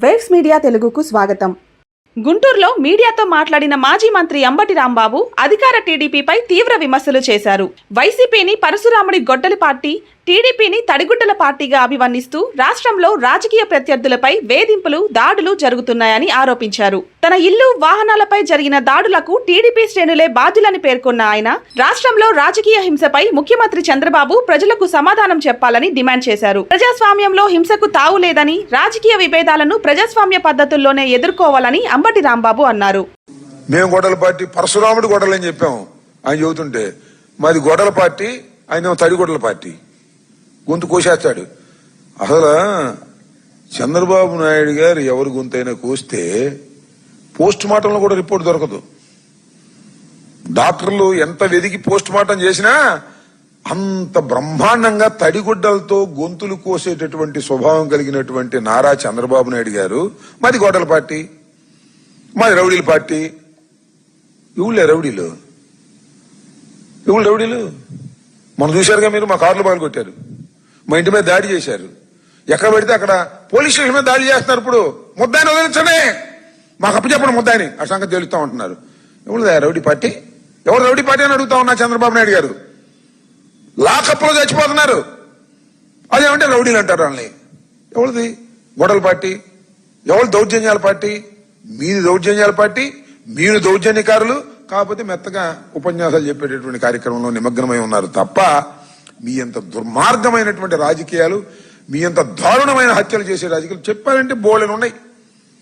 Waves media తెలుగుకు స్వాగతం. గుంటూరులో మీడియాతో మాట్లాడిన మాజీ మంత్రి అంబటి రాంబాబు అధికార టీడీపీపై తీవ్ర విమర్శలు చేశారు. వైసీపీని పరశురాముడి గొడ్డలి పార్టీ, టీడీపీని తడిగుడ్డల పార్టీగా అభివర్ణిస్తూ రాష్ట్రంలో రాజకీయ ప్రత్యర్థులపై వేధింపులు, దాడులు జరుగుతున్నాయని ఆరోపించారు. తన ఇల్లు, వాహనాలపై జరిగిన దాడులకు టీడీపీ శ్రేణులే బాధ్యులని పేర్కొన్న ఆయన రాష్ట్రంలో రాజకీయ హింసపై ముఖ్యమంత్రి చంద్రబాబు ప్రజలకు సమాధానం చెప్పాలని డిమాండ్ చేశారు. ప్రజాస్వామ్యంలో హింసకు తావు లేదని, రాజకీయ విభేదాలను ప్రజాస్వామ్య పద్ధతుల్లోనే ఎదుర్కోవాలని అంబటి రాంబాబు అన్నారు. మేము గొడవల పార్టీ, పరశురాముడు గొడవలని చెప్పాము ఆయన చెబుతుంటే, మాది గొడవల పార్టీ, ఆయన తడిగొడల పార్టీ. గొంతు కోసేస్తాడు. అసలు చంద్రబాబు నాయుడు గారు ఎవరి గొంతైనా కోస్తే పోస్ట్ మార్టంలో కూడా రిపోర్ట్ దొరకదు. డాక్టర్లు ఎంత వెదికి పోస్ట్ మార్టం చేసినా అంత బ్రహ్మాండంగా తడిగుడ్డలతో గొంతులు కోసేటటువంటి స్వభావం కలిగినటువంటి నారా చంద్రబాబు నాయుడు గారు మాది గొడవల పార్టీ, మాది రౌడీల పార్టీ. ఇవులే రౌడీలు, రౌడీలు మనం చూశారుగా మీరు. మా కార్లు బాగా కొట్టారు, మా ఇంటి మీద దాడి చేశారు. ఎక్కడ పెడితే అక్కడ పోలీస్ స్టేషన్ మీద దాడి చేస్తున్నారు. ఇప్పుడు ముద్దాయిని వదిలించండి, మాకు అప్పచెప్పండి ముద్దాయిని, ఆ సంగతి తెలుస్తా ఉంటున్నారు. ఎవరు రౌడీ పార్టీ? ఎవరు రౌడీ పార్టీ అని అడుగుతా ఉన్నా చంద్రబాబు నాయుడు గారు. లాకప్లో చచ్చిపోతున్నారు, అదేమంటే రౌడీలు అంటారు వాళ్ళని. ఎవరిది గొడవల పార్టీ? ఎవరు దౌర్జన్యాల పార్టీ? మీది దౌర్జన్యాల పార్టీ, మీరు దౌర్జన్యకారులు. కాకపోతే మెత్తగా ఉపన్యాసాలు చెప్పేటటువంటి కార్యక్రమంలో నిమగ్నమై ఉన్నారు తప్ప మీ అంత దుర్మార్గమైనటువంటి రాజకీయాలు, మీ అంత దారుణమైన హత్యలు చేసే రాజకీయాలు చెప్పాలంటే బోలెను ఉన్నాయి.